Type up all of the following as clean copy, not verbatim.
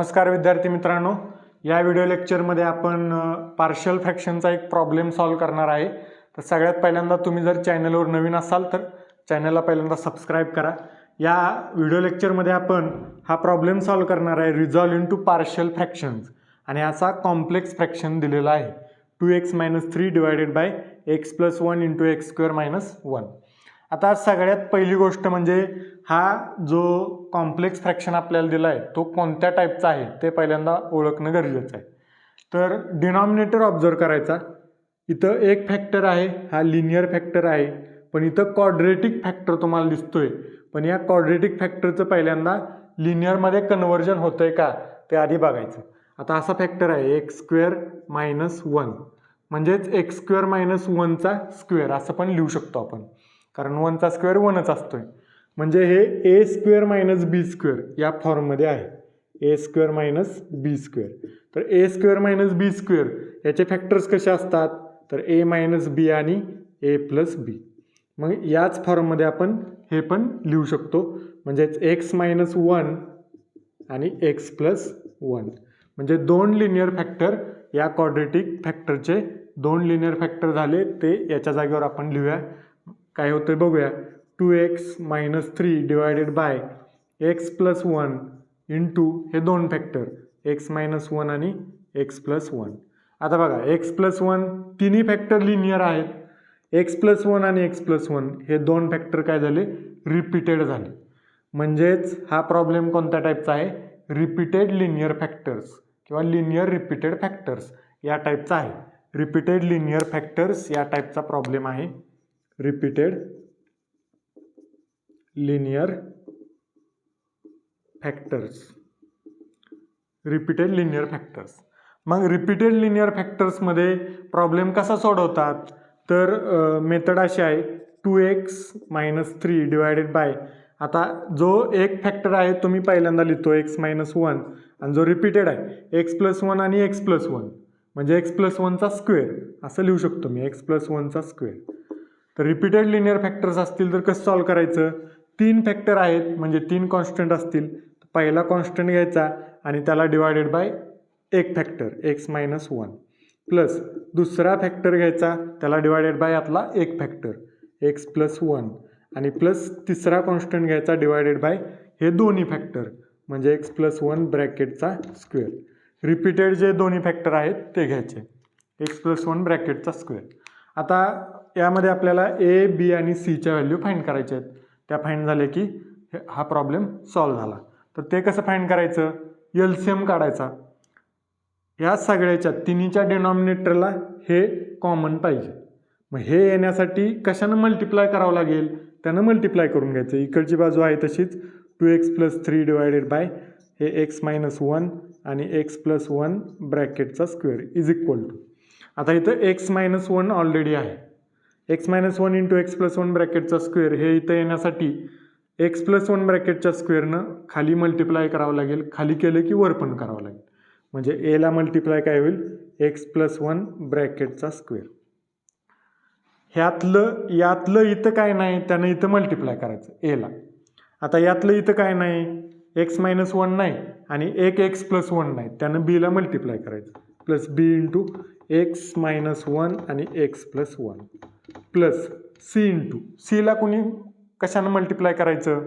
नमस्कार विद्यार्थी मित्रांनो, या व्हिडिओ लेक्चरमध्ये आपण पार्शियल फ्रॅक्शनचा एक प्रॉब्लेम सॉल्व करणार आहे। तर सगळ्यात पहिल्यांदा तुम्ही जर चॅनलवर नवीन असाल तर चॅनलला पहिल्यांदा सबस्क्राइब करा। या व्हिडिओ लेक्चरमध्ये आपण हा प्रॉब्लेम सॉल्व करणार आहे रिझॉल्व इनटू पार्शियल फ्रॅक्शन्स आणि याचा कॉम्प्लेक्स फ्रॅक्शन दिलेला आहे 2x - 3 divided by x + 1 × x² - 1। आता सगळ्यात पहिली गोष्ट म्हणजे हा जो कॉम्प्लेक्स फ्रॅक्शन आपल्याला दिला आहे तो कोणत्या टाईपचा आहे ते पहिल्यांदा ओळखणं गरजेचं आहे। तर डिनॉमिनेटर ऑब्झर्व करायचा, इथं एक फॅक्टर आहे, हा लिनियर फॅक्टर आहे, पण इथं क्वाड्रेटिक फॅक्टर तुम्हाला दिसतोय। पण या क्वाड्रेटिक फॅक्टरचं पहिल्यांदा लिनियरमध्ये कन्व्हर्जन होतंय का ते आधी बघायचं। आता असा फॅक्टर आहे x² - 1 म्हणजेच x² - 1चा स्क्वेअर असं पण लिहू शकतो आपण, कारण 1चा स्क्वेअर 1च असतोय। म्हणजे हे a² - b² या फॉर्ममध्ये आहे, a² - b²। तर a² - b² याचे फॅक्टर्स कसे असतात तर a - b आणि a + b। मग याच फॉर्ममध्ये आपण हे पण लिहू शकतो, म्हणजेच x - 1 आणि x + 1 म्हणजे दोन लिनियर फॅक्टर या क्वाड्रेटिक फॅक्टरचे दोन लिनियर फॅक्टर झाले, ते याच्या जागेवर आपण लिहूया। काय होतंय बघूया, 2x - 3 divided by x + 1 into हे दोन फॅक्टर x - 1 आणि x + 1। आता बघा x + 1 तिन्ही फॅक्टर लिनियर आहेत, x + 1 आणि x + 1 हे दोन फॅक्टर काय झाले रिपीटेड झाले। म्हणजेच हा प्रॉब्लेम कोणत्या टाईपचा आहे, रिपीटेड लिनियर फॅक्टर्स किंवा लिनियर रिपीटेड फॅक्टर्स या टाईपचा आहे। रिपीटेड लिनियर फॅक्टर्स या टाईपचा प्रॉब्लेम आहे, repeated linear factors, repeated linear factors. मग रिपीटेड लिनियर फॅक्टर्समध्ये प्रॉब्लेम कसा सोडवतात, तर मेथड अशी आहे 2x - 3 डिवायडेड बाय, आता जो एक फॅक्टर आहे तो मी पहिल्यांदा लिहितो x - 1 आणि जो रिपीटेड आहे x + 1 आणि x + 1 म्हणजे x + 1चा स्क्वेअर असं लिहू शकतो मी, x + 1चा स्क्वेअर। तर रिपीटेड लिनियर फॅक्टर्स असतील तर कसं सॉल्व करायचं, तीन फॅक्टर आहेत म्हणजे तीन कॉन्स्टंट असतील, पहिला कॉन्स्टंट घ्यायचा आणि त्याला डिवायडेड बाय एक फॅक्टर x - 1 प्लस दुसरा फॅक्टर घ्यायचा त्याला डिवायडेड बाय यातला एक फॅक्टर x + 1 आणि प्लस तिसरा कॉन्स्टंट घ्यायचा डिवायडेड बाय हे दोन्ही फॅक्टर म्हणजे x + 1 ब्रॅकेटचा स्क्वेअर। रिपीटेड जे दोन्ही फॅक्टर आहेत ते घ्यायचे x + 1 ब्रॅकेटचा स्क्वेअर। आता यामध्ये आपल्याला a, b आणि c च्या व्हॅल्यू फाइंड करायच्या आहेत, त्या फाइंड झाल्या की हा प्रॉब्लेम सॉल्व झाला। तर ते कसं फाइंड करायचं, LCM काढायचा, या सगळ्याच्या तिन्हीच्या डिनॉमिनेटरला हे कॉमन पाहिजे। मग हे येण्यासाठी कशानं मल्टिप्लाय करावं लागेल, त्यानं मल्टिप्लाय करून घ्यायचं। इकडची बाजू आहे तशीच 2x + 3 डिवायडेड बाय हे x - 1 आणि x + 1 ब्रॅकेटचा स्क्वेअर इज इक्वल टू, आता इथं x - 1 ऑलरेडी आहे, x - 1 इंटू x + 1 ब्रॅकेटचा स्क्वेअर हे इथं येण्यासाठी x + 1 ब्रॅकेटच्या स्क्वेअरनं खाली मल्टिप्लाय करावं लागेल, खाली केलं की वर पण करावं लागेल, म्हणजे a ला मल्टिप्लाय काय होईल x + 1 ब्रॅकेटचा स्क्वेअर। यातलं इथं काय नाही त्यानं इथं मल्टिप्लाय करायचं a ला। आता यातलं इथं काय नाही, x - 1 नाही आणि एक x + 1 नाही, त्यानं b ला मल्टिप्लाय करायचं प्लस b इंटू x - 1 आणि x + 1 plus c into c ला कुणी कशानं मल्टिप्लाय करायचं,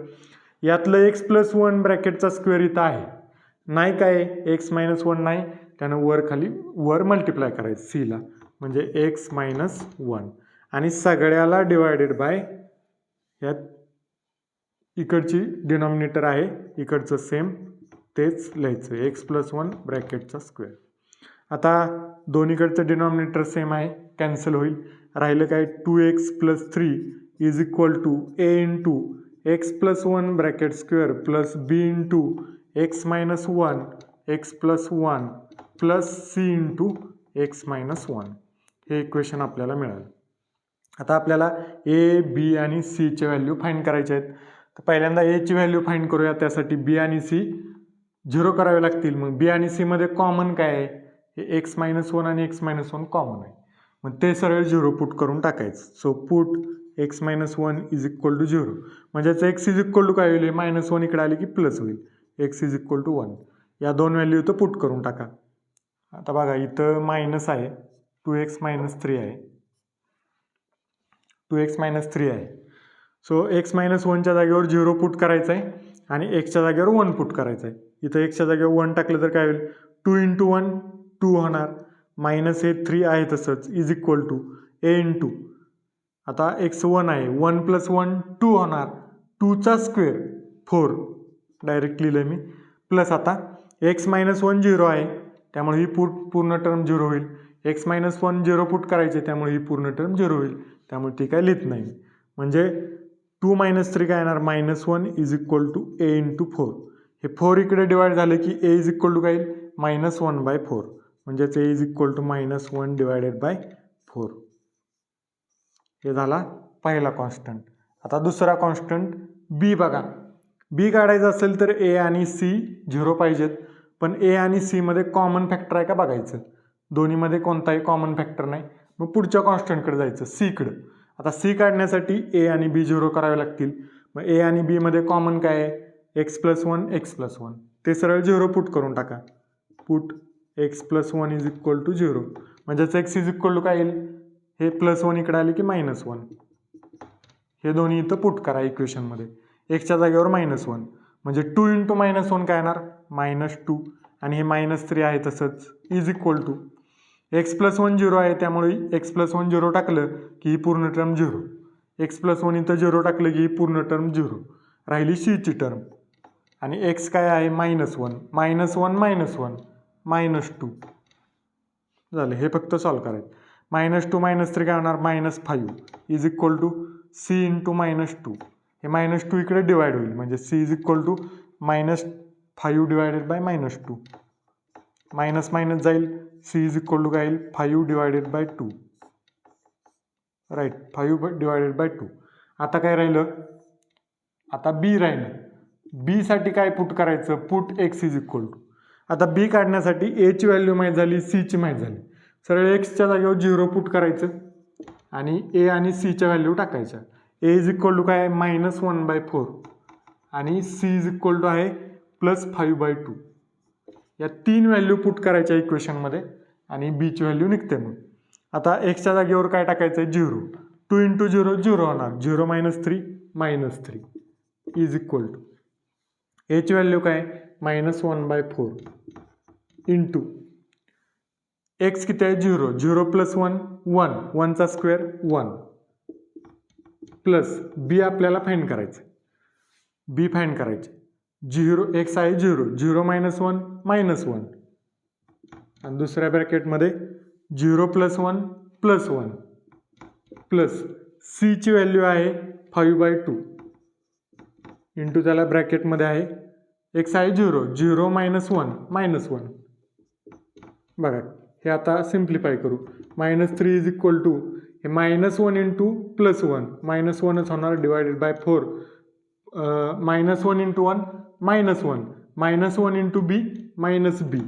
यातलं x + 1 ब्रॅकेटचा स्क्वेअर इथं आहे, नाही काय x - 1 नाही, त्यानं वर मल्टिप्लाय करायचं c ला म्हणजे x - 1 आणि सगळ्याला डिवायडेड बाय यात इकडची डिनॉमिनेटर आहे इकडचं सेम तेच लिहायचं x + 1 ब्रॅकेटचा स्क्वेअर। आता दोन्हीकडचं डिनॉमिनेटर सेम आहे, कॅन्सल होईल, राहिलं काय 2x + 3 is equal to a into x + 1 bracket square plus b into x - 1 x + 1 plus c into x - 1 हे इक्वेशन आपल्याला मिळालं। आता आपल्याला a, b आणि c चे व्हॅल्यू फाइंड करायचे आहेत। तर पहिल्यांदा a ची व्हॅल्यू फाइंड करूया, त्यासाठी b आणि c 0 करावे लागतील। मग b आणि c मध्ये कॉमन काय आहे, हे x - 1 आणि x - 1 कॉमन आहे, मग ते सरळ 0 पुट करून टाकायचं। So put x - 1 is equal to 0 म्हणजेच x इज इक्वल टू काय होईल, -1 इकडे आले की प्लस होईल, x इज इक्वल टू 1 या दोन व्हॅल्यू इथं पुट करून टाका. आता बघा इथं मायनस आहे, 2x - 3 आहे, 2x - 3 आहे. सो x - 1च्या जागेवर 0 पुट करायचं आहे आणि xच्या जागेवर 1 पुट करायचं आहे. इथं xच्या जागेवर 1 टाकलं तर काय होईल, 2 × 1 2 होणार, मायनस हे 3 आहे तसंच is equal to a into, आता x 1 आहे, 1 + 1 2 होणार, 2चा स्क्वेअर 4 डायरेक्ट लिहिलं मी, प्लस आता x - 1 0 आहे त्यामुळे ही पूर्ण टर्म 0 होईल, x - 1 0 पुट करायचे त्यामुळे ही पूर्ण टर्म 0 होईल, त्यामुळे ती काय लिहित नाही. म्हणजे 2 - 3 काय येणार, -1 इज इक्वल टू a × 4. हे 4 इकडे डिवाइड झालं की a इज इक्वल टू काय येईल, -1/4, म्हणजेच a इज इक्वल टू -1/4. हे झाला पहिला कॉन्स्टंट. आता दुसरा कॉन्स्टंट b बघा. b काढायचं असेल तर a आणि c 0 पाहिजेत, पण a आणि c मध्ये कॉमन फॅक्टर आहे का बघायचं. दोन्हीमध्ये कोणताही कॉमन फॅक्टर नाही, मग पुढच्या कॉन्स्टंटकडे जायचं, c कडं. आता c काढण्यासाठी a आणि b 0 करावे लागतील. मग a आणि b मध्ये कॉमन काय आहे, x + 1 x + 1, ते सरळ 0 पुट करून टाका. Put x + 1 is equal to 0, म्हणजेच x इज इक्वल टू काय येईल, हे +1 इकडे आले की -1, हे दोन्ही इथं पुट करा इक्वेशनमध्ये. एक्सच्या जागेवर -1, म्हणजे 2 × -1 काय येणार, -2, आणि हे -3 आहे तसंच इज इक्वल टू x + 1 0 आहे त्यामुळे x + 1 0 टाकलं की ही पूर्ण टर्म 0, x + 1 इथं 0 टाकलं की ही पूर्ण टर्म 0, राहिली c ची टर्म. आणि x काय आहे, -1 -2 झालं. हे फक्त सॉल्व करायचं. -2 - 3 काय होणार, -5 इज इक्वल टू c × -2, हे -2 इकडे डिवाइड होईल, म्हणजे c is equal to -5 divided by -2, minus minus जाईल, c इज इक्वल टू काय येईल, 5 divided by 2, right, 5 divided by 2. आता काय राहिलं, आता b राहिलं. b साठी काय पुट करायचं, put x is equal to, आता b काढण्यासाठी a ची व्हॅल्यू माहीत झाली, c ची माहीत झाली, सरळ xच्या जागेवर 0 पुट करायचं आणि a आणि c च्या व्हॅल्यू टाकायच्या. a इज इक्वल टू काय, -1/4 आणि c इज इक्वल टू आहे +5/2. या 3 व्हॅल्यू पुट करायच्या इक्वेशनमध्ये आणि b ची व्हॅल्यू निघते. मग आता xच्या जागेवर काय टाकायचं आहे, 0, 2 × 0 0 होणार, 0 - 3 -3 इज इक्वल टू a ची व्हॅल्यू काय, -1/4 इंटू x किती आहे, 0, 0 + 1 1, 1चा स्क्वेअर 1, प्लस b आपल्याला फाइंड करायचं, b फाइंड करायचे, 0 x आहे 0, 0 - 1 -1, आणि दुसऱ्या ब्रॅकेटमध्ये 0 + 1 +1, प्लस c ची व्हॅल्यू आहे 5/2 इंटू त्याला ब्रॅकेटमध्ये आहे x आहे 0, 0 - 1 -1. बघा हे आता सिम्प्लिफाय करू, -3 इज इक्वल टू हे -1 × +1, -1च होणार डिवायडेड बाय 4, -1 × 1 -1, -1 × b -b,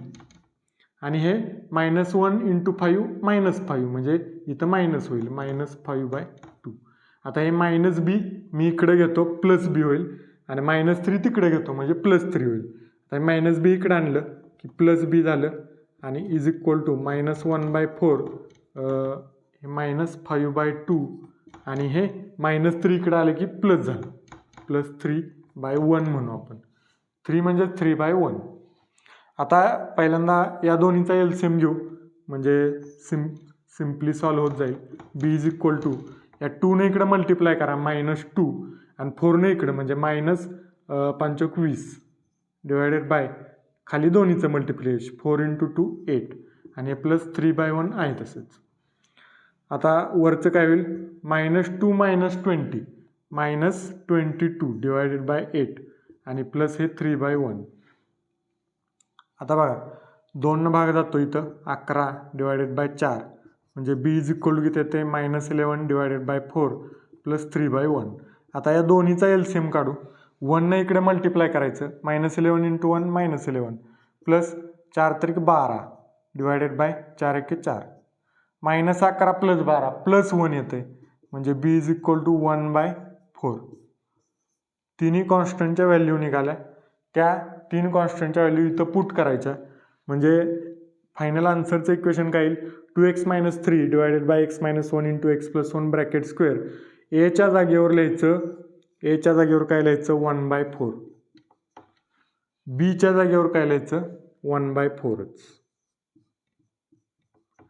आणि हे -1 × 5 -5, म्हणजे इथं मायनस होईल, -5/2. आता हे -b मी इकडे घेतो, +b होईल, आणि -3 तिकडे घेतो म्हणजे +3 होईल. आता -b इकडे आणलं की +b झालं, आणि इज इक्वल टू -1/4 हे -5/2, आणि हे -3 इकडे आलं की प्लस झालं, +3/1 म्हणू आपण, 3 म्हणजे 3/1. आता पहिल्यांदा या दोन्हीचा LCM घेऊ, म्हणजे सिम्पली सॉल्व होत जाईल. b इज इक्वल टू या 2 ने इकडे मल्टिप्लाय करा, -2, आणि 4 ने इकडे म्हणजे -25 डिवायडेड बाय खाली दोन्हीचं मल्टिप्लिकेशन, 4 × 2 8, आणि हे +3/1 आहे तसंच. आता वरचं काय होईल, -2 -20 -22 डिवायडेड बाय 8, आणि प्लस हे 3/1. आता बघा 2 भाग जातो इथं, 11 डिवायडेड बाय 4, म्हणजे b इज इक्वल टू किती येते, -11 डिवायडेड बाय 4 +3/1. आता या दोन्हीचा LCM काढू, 1 ने इकडे मल्टिप्लाय करायचं, -11 × 1 -11, प्लस 4 × 12 डिवायडेड बाय 4 × 4, -11 + 12 +1 येते, म्हणजे b इज इक्वल टू 1/4. तिन्ही कॉन्स्टंटच्या व्हॅल्यू निघाल्या, त्या 3 कॉन्स्टंटच्या व्हॅल्यू इथं पुट करायच्या, म्हणजे फायनल आन्सरचं इक्वेशन काय येईल, 2x - 3 divided by x - 1 into x + 1 bracket square. एच्या जागेवर लिहायचं, एच्या जागेवर काय लिहायचं 1/4. बीच्या जागेवर काय लिहायचं 1/4च.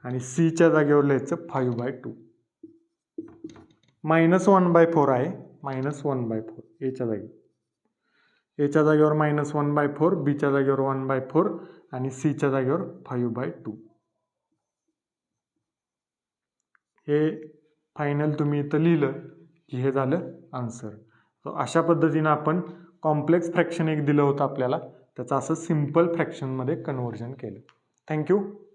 आणि सीच्या जागेवर लिहायचं 5/2. -1/4 आहे, -1/4 एच्या जागी. एच्या जागेवर -1/4, बीच्या जागेवर 1/4 आणि सीच्या जागेवर 5/2. हे फायनल तुम्ही इथं लिहिलं की हे झालं आन्सर. तर अशा पद्धतीनं आपण कॉम्प्लेक्स फ्रॅक्शन एक दिलं होतं आपल्याला, त्याचं असं सिम्पल फ्रॅक्शनमध्ये कन्व्हर्जन केलं. थँक्यू.